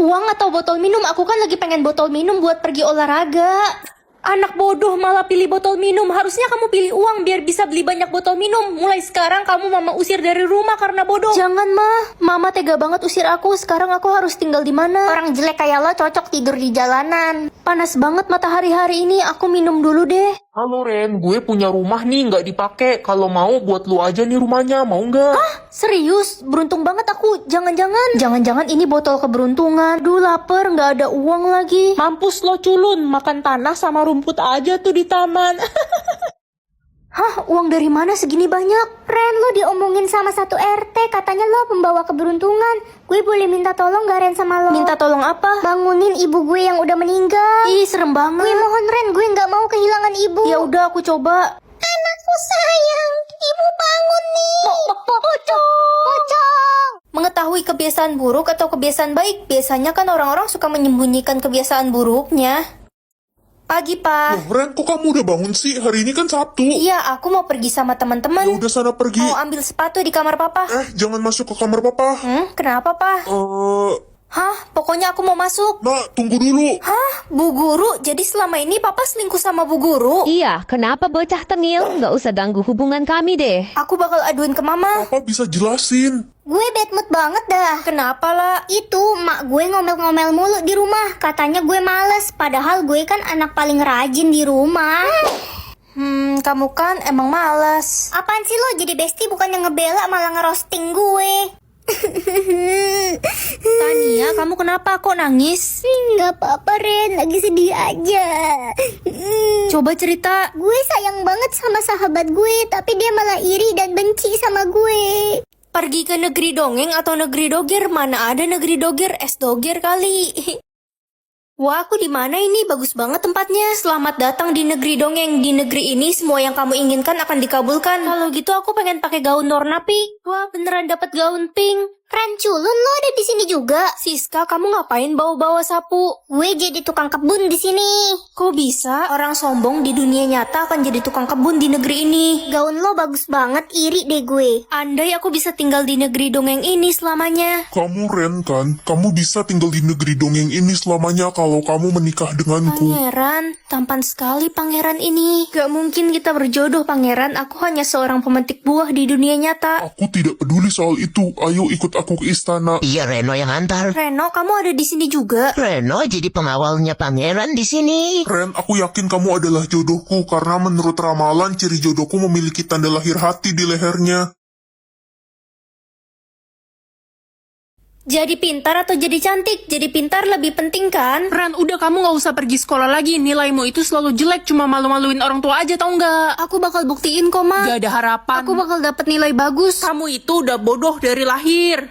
Uang atau botol minum? Aku kan lagi pengen botol minum buat pergi olahraga. Anak bodoh malah pilih botol minum. Harusnya kamu pilih uang biar bisa beli banyak botol minum. Mulai sekarang kamu mama usir dari rumah karena bodoh. Jangan, Mama tega banget usir aku. Sekarang aku harus tinggal di mana? Orang jelek kayak lo cocok tidur di jalanan. Panas banget matahari hari ini. Aku minum dulu deh. Halo Ren, gue punya rumah nih nggak dipakai. Kalau mau buat lu aja nih rumahnya, mau nggak? Serius? Beruntung banget aku. Jangan-jangan ini botol keberuntungan. Duh, lapar, nggak ada uang lagi. Mampus lo culun, makan tanah sama rumput aja tuh di taman. Hah, uang dari mana segini banyak? Ren, lo diomongin sama satu RT, katanya lo pembawa keberuntungan. Gue boleh minta tolong gak Ren sama lo? Minta tolong apa? Bangunin ibu gue yang udah meninggal. Ih, serem banget. Gue mohon Ren, gue gak mau kehilangan ibu. Ya udah, aku coba. Anakku sayang, ibu bangun nih. Pocong. Mengetahui kebiasaan buruk atau kebiasaan baik, biasanya kan orang-orang suka menyembunyikan kebiasaan buruknya. Pagi, Pak. Loh, Ren, kok kamu udah bangun sih? Hari ini kan Sabtu. Iya, aku mau pergi sama Ya teman-teman. udah sana pergi. Mau ambil sepatu di kamar Papa. Jangan masuk ke kamar papa. Kenapa, Pak? Hah, pokoknya aku mau masuk. Nak, tunggu dulu. Hah, Bu Guru? Jadi selama ini Papa selingkuh sama Bu Guru? Iya, kenapa bocah tengil? Nggak usah ganggu hubungan kami deh. Aku bakal aduin ke Mama. Papa bisa jelasin. Gue bad mood banget dah. Kenapa lah? Itu, mak gue ngomel-ngomel mulu di rumah. Katanya gue males, padahal gue kan anak paling rajin di rumah. Kamu kan emang malas. Apaan sih lo jadi bestie bukannya ngebela malah ngerosting gue? Tania, kamu kenapa kok nangis? Nggak apa-apa Ren, lagi sedih aja. Coba cerita. Gue sayang banget sama sahabat gue, tapi dia malah iri dan benci sama gue. Pergi ke negeri dongeng atau negeri doger? Mana ada negeri doger, es doger kali. Wah, aku di mana ini? Bagus banget tempatnya. Selamat datang di negeri dongeng. Di negeri ini semua yang kamu inginkan akan dikabulkan. Kalau gitu aku pengen pakai gaun warna pink. Wah, beneran dapat gaun pink. Ren, culun lo ada di sini juga. Siska, kamu ngapain bawa-bawa sapu? Gue jadi tukang kebun di sini. Kok bisa? Orang sombong di dunia nyata akan jadi tukang kebun di negeri ini. Gaun lo bagus banget, iri deh gue. Andai aku bisa tinggal di negeri dongeng ini selamanya. Kamu Ren kan? Kamu bisa tinggal di negeri dongeng ini selamanya kalau kamu menikah denganku. Pangeran, tampan sekali pangeran ini. Gak mungkin kita berjodoh, Pangeran. Aku hanya seorang pemetik buah di dunia nyata. Aku tidak peduli soal itu. Ayo ikut aku ke istana. Iya, Reno yang antar. Reno, kamu ada di sini juga. Reno jadi pengawalnya pangeran di sini. Ren, aku yakin kamu adalah jodohku karena menurut ramalan ciri jodohku memiliki tanda lahir hati di lehernya. Jadi pintar atau jadi cantik? Jadi pintar lebih penting kan? Ren, udah kamu nggak usah pergi sekolah lagi. Nilaimu itu selalu jelek, cuma malu-maluin orang tua aja, tau nggak? Aku bakal buktiin kok, Ma. Gak ada harapan. Aku bakal dapet nilai bagus. Kamu itu udah bodoh dari lahir.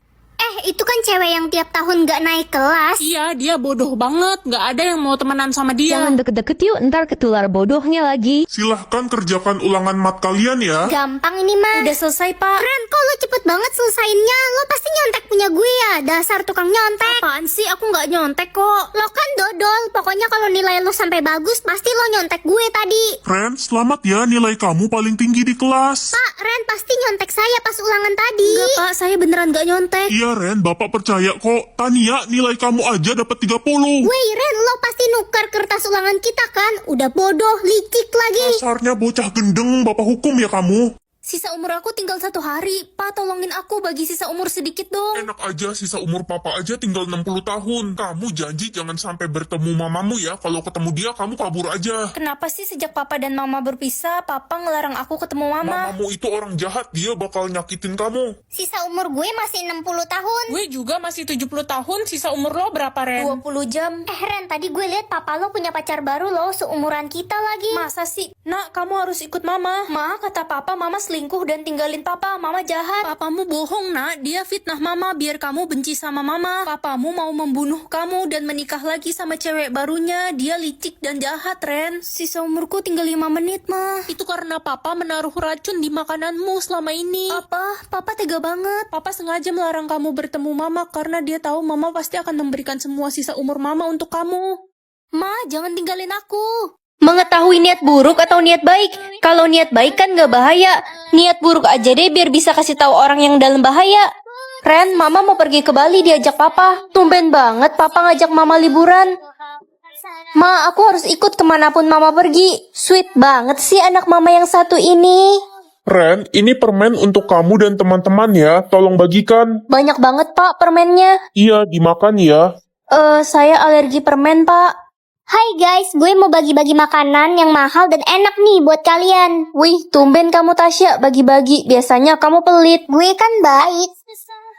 Itu kan cewek yang tiap tahun gak naik kelas. Iya, dia bodoh banget. Gak ada yang mau temenan sama dia. Jangan deket-deket yuk, ntar ketular bodohnya lagi. Silahkan kerjakan ulangan mat kalian ya. Gampang ini mah. Udah selesai, Pak. Ren, kok lo cepet banget selesainnya? Lo pasti nyontek punya gue ya. Dasar tukang nyontek. Apaan sih? Aku nggak nyontek kok. Lo kan dodol. Pokoknya kalau nilai lo sampai bagus, pasti lo nyontek gue tadi. Ren, selamat ya, nilai kamu paling tinggi di kelas. Pak, Ren pasti nyontek saya pas ulangan tadi. Enggak, Pak. Saya beneran nggak nyontek. Iya Ren, bapak percaya kok. Tania, nilai kamu aja dapat 30. Woi Ren, lo pasti nukar kertas ulangan kita kan? Udah bodoh, licik lagi. Dasarnya bocah gendeng, bapak hukum ya kamu. Sisa umur aku tinggal 1 hari. Pak, tolongin aku bagi sisa umur sedikit dong. Enak aja, sisa umur papa aja tinggal 60 tahun. Kamu janji jangan sampai bertemu mamamu ya. Kalau ketemu dia, kamu kabur aja. Kenapa sih sejak Papa dan Mama berpisah, Papa ngelarang aku ketemu Mama? Mamamu itu orang jahat, dia bakal nyakitin kamu. Sisa umur gue masih 60 tahun. Gue juga masih 70 tahun. Sisa umur lo berapa, Ren? 20 jam. Ren, tadi gue lihat papa lo punya pacar baru lo, seumuran kita lagi. Masa sih? Nak, kamu harus ikut Mama. Ma, kata Papa, Mama selingkuh dan tinggalin Papa. Mama jahat. Papamu bohong, Nak. Dia fitnah Mama biar kamu benci sama Mama. Papamu mau membunuh kamu dan menikah lagi sama cewek barunya. Dia licik dan jahat, Ren. Sisa umurku tinggal 5 menit, Ma. Itu karena Papa menaruh racun di makananmu selama ini. Apa? Papa tega banget. Papa sengaja melarang kamu bertemu Mama karena dia tahu Mama pasti akan memberikan semua sisa umur Mama untuk kamu. Ma, jangan tinggalin aku. Mengetahui niat buruk atau niat baik. Kalau niat baik kan gak bahaya. Niat buruk aja deh biar bisa kasih tahu orang yang dalam bahaya. Ren, mama mau pergi ke Bali diajak papa. Tumben banget papa ngajak mama liburan. Ma, aku harus ikut kemanapun mama pergi. Sweet banget sih anak mama yang satu ini. Ren, ini permen untuk kamu dan teman-teman ya. Tolong bagikan. Banyak banget pak permennya. Iya, dimakan ya. Saya alergi permen pak. Hai guys, gue mau bagi-bagi makanan yang mahal dan enak nih buat kalian. Wih, tumben kamu Tasya bagi-bagi. Biasanya kamu pelit. Gue kan baik.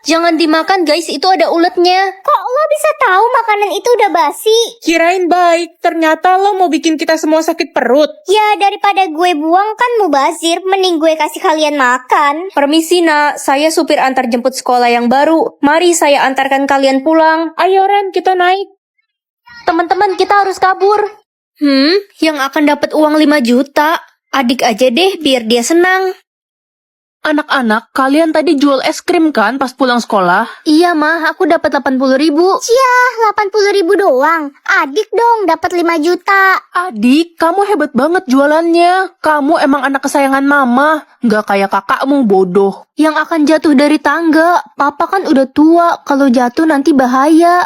Jangan dimakan guys, itu ada uletnya. Kok lo bisa tahu makanan itu udah basi? Kirain baik, ternyata lo mau bikin kita semua sakit perut. Ya daripada gue buang kan mubazir, mending gue kasih kalian makan. Permisi nak, saya supir antar jemput sekolah yang baru. Mari saya antarkan kalian pulang. Ayo Ren, kita naik. Teman-teman, kita harus kabur. Yang akan dapat uang 5 juta. Adik aja deh, biar dia senang. Anak-anak, kalian tadi jual es krim kan pas pulang sekolah? Iya mah, aku dapat 80.000. Yah, 80.000 doang. Adik dong dapat 5 juta. Adik, kamu hebat banget jualannya. Kamu emang anak kesayangan mama. Nggak kayak kakakmu, bodoh. Yang akan jatuh dari tangga. Papa kan udah tua, kalau jatuh nanti bahaya.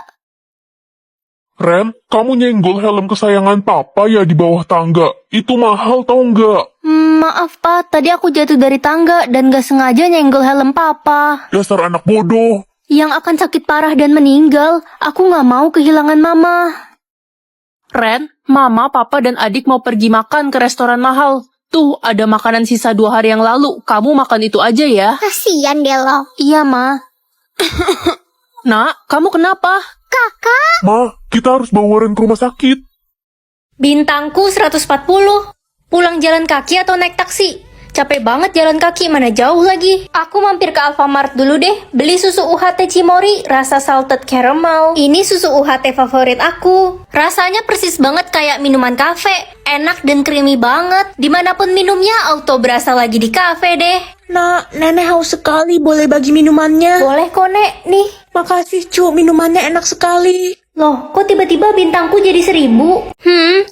Ren, kamu nyenggol helm kesayangan papa ya di bawah tangga. Itu mahal tau nggak? Maaf pak, tadi aku jatuh dari tangga dan gak sengaja nyenggol helm papa. Dasar anak bodoh. Yang akan sakit parah dan meninggal. Aku gak mau kehilangan mama. Ren, mama, papa, dan adik mau pergi makan ke restoran mahal. Tuh, ada makanan sisa 2 hari yang lalu. Kamu makan itu aja ya. Kasian deh lo. Iya ma. Nak, kamu kenapa? Kakak, Ma, kita harus bawa Ren ke rumah sakit. Bintangku 140. Pulang jalan kaki atau naik taksi? Capek banget jalan kaki, mana jauh lagi. Aku mampir ke Alfamart dulu deh. Beli susu UHT Cimory, rasa salted caramel. Ini susu UHT favorit aku. Rasanya persis banget kayak minuman kafe. Enak dan creamy banget. Dimanapun minumnya, auto berasa lagi di kafe deh. Nak, nenek haus sekali. Boleh bagi minumannya? Boleh kok, Nek. Nih. Makasih, Cu. Minumannya enak sekali. Loh, kok tiba-tiba bintangku jadi 1000?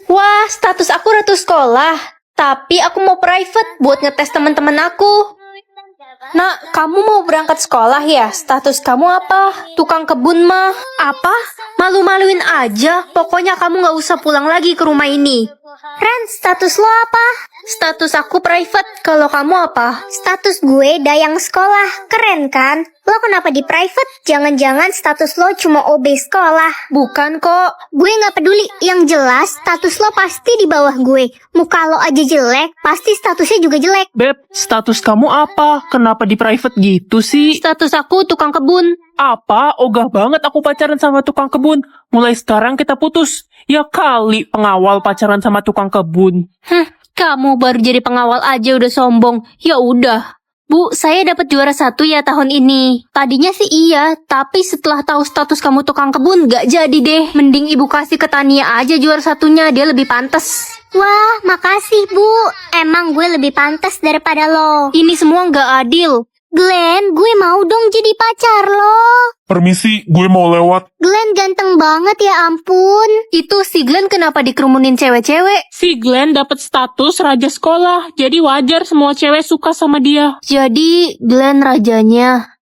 Wah, status aku ratu sekolah. Tapi aku mau private buat ngetes teman-teman aku. Nak, kamu mau berangkat sekolah ya? Status kamu apa? Tukang kebun mah. Apa? Malu-maluin aja. Pokoknya kamu gak usah pulang lagi ke rumah ini. Ren, status lo apa? Status aku private. Kalau kamu apa? Status gue dayang sekolah. Keren kan? Lo kenapa di private? Jangan-jangan status lo cuma OB sekolah. Bukan kok. Gue gak peduli. Yang jelas, status lo pasti di bawah gue. Muka lo aja jelek, pasti statusnya juga jelek. Beb, status kamu apa? Kenapa di private gitu sih? Status aku tukang kebun. Apa? Ogah banget aku pacaran sama tukang kebun. Mulai sekarang kita putus. Ya kali pengawal pacaran sama tukang kebun. Kamu baru jadi pengawal aja udah sombong. Ya udah. Bu, saya dapat juara 1 ya tahun ini. Tadinya sih iya, tapi setelah tahu status kamu tukang kebun gak jadi deh. Mending ibu kasih ke Tania aja juara 1-nya, dia lebih pantas. Wah, makasih Bu. Emang gue lebih pantas daripada lo. Ini semua gak adil. Glenn, gue mau dong jadi pacar lo. Permisi, gue mau lewat. Glenn ganteng banget ya ampun. Itu si Glenn kenapa dikerumunin cewek-cewek? Si Glenn dapat status raja sekolah, jadi wajar semua cewek suka sama dia. Jadi Glenn rajanya.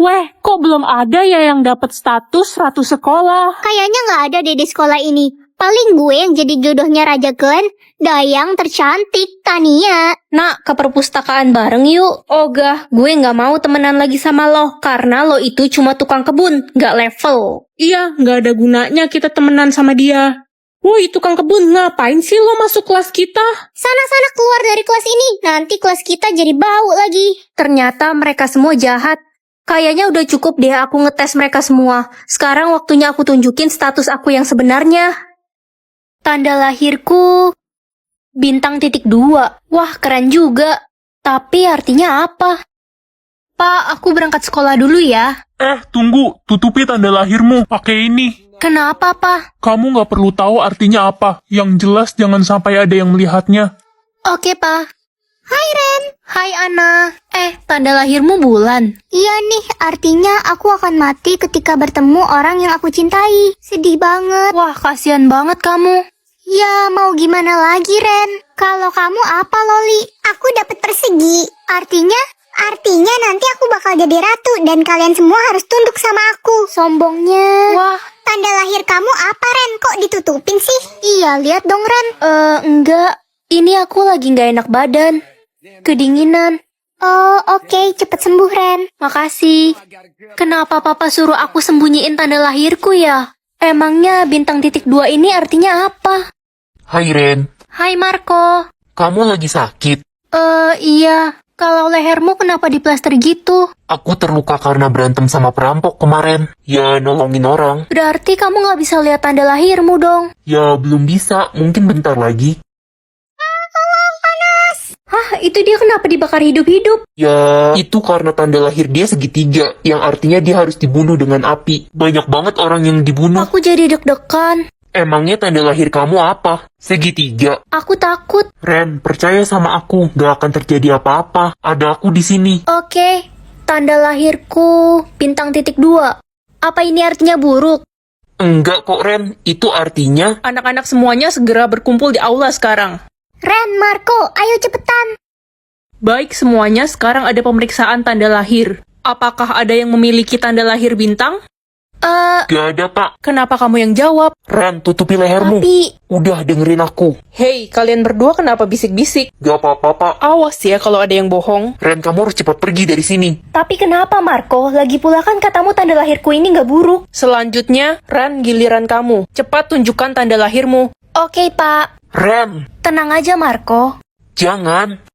Weh, kok belum ada ya yang dapat status ratu sekolah? Kayaknya gak ada deh di sekolah ini. Paling gue yang jadi jodohnya Raja Glenn, dayang tercantik, Tania. Nak, ke perpustakaan bareng yuk. Ogah, gue gak mau temenan lagi sama lo. Karena lo itu cuma tukang kebun, gak level. Iya, nggak ada gunanya kita temenan sama dia. Woi, tukang kebun, ngapain sih lo masuk kelas kita? Sana-sana keluar dari kelas ini, nanti kelas kita jadi bau lagi. Ternyata mereka semua jahat. Kayaknya udah cukup deh aku ngetes mereka semua. Sekarang waktunya aku tunjukin status aku yang sebenarnya. Tanda lahirku bintang .2. Wah, keren juga. Tapi artinya apa? Pak, aku berangkat sekolah dulu ya. Tunggu. Tutupi tanda lahirmu. Pakai ini. Kenapa, Pak? Kamu nggak perlu tahu artinya apa. Yang jelas jangan sampai ada yang melihatnya. Oke, Pak. Hai, Ren. Hai, Ana. Tanda lahirmu bulan. Iya nih, artinya aku akan mati ketika bertemu orang yang aku cintai. Sedih banget. Wah, kasihan banget kamu. Ya, mau gimana lagi, Ren? Kalau kamu apa, Loli? Aku dapat persegi. Artinya Artinya nanti aku bakal jadi ratu dan kalian semua harus tunduk sama aku. Sombongnya. Wah, tanda lahir kamu apa, Ren? Kok ditutupin sih? Iya, lihat dong, Ren. Enggak. Ini aku lagi nggak enak badan. Kedinginan. Oh, oke, cepet sembuh, Ren. Makasih. Kenapa papa suruh aku sembunyiin tanda lahirku ya? Emangnya bintang titik 2 ini artinya apa? Hai Ren, Hai Marco. kamu lagi sakit? Iya. Kalau lehermu kenapa diplaster gitu? Aku terluka karena berantem sama perampok kemarin. Ya, nolongin orang. Berarti kamu nggak bisa lihat tanda lahirmu dong. Ya, belum bisa. Mungkin bentar lagi. Hah, itu dia kenapa dibakar hidup-hidup? Ya, itu karena tanda lahir dia segitiga, yang artinya dia harus dibunuh dengan api. Banyak banget orang yang dibunuh. Aku jadi deg-degan. Emangnya tanda lahir kamu apa? Segitiga. Aku takut. Ren, percaya sama aku, gak akan terjadi apa-apa. Ada aku di sini. Oke, tanda lahirku bintang titik 2. Apa ini artinya buruk? Enggak kok Ren, itu artinya Anak-anak semuanya segera berkumpul di aula sekarang. Ren, Marco, ayo cepetan. Baik semuanya, sekarang ada pemeriksaan tanda lahir. Apakah ada yang memiliki tanda lahir bintang? gak ada pak. Kenapa kamu yang jawab? Ren, tutupi lehermu. Tapi Udah dengerin aku. Hei, kalian berdua kenapa bisik-bisik? Gak apa-apa pak. Awas ya kalau ada yang bohong. Ren, kamu harus cepat pergi dari sini. Tapi kenapa Marco? Lagi pula kan katamu tanda lahirku ini nggak buruk. Selanjutnya, Ran, giliran kamu. Cepat tunjukkan tanda lahirmu. Oke Pak, Ren, tenang aja Marco. jangan.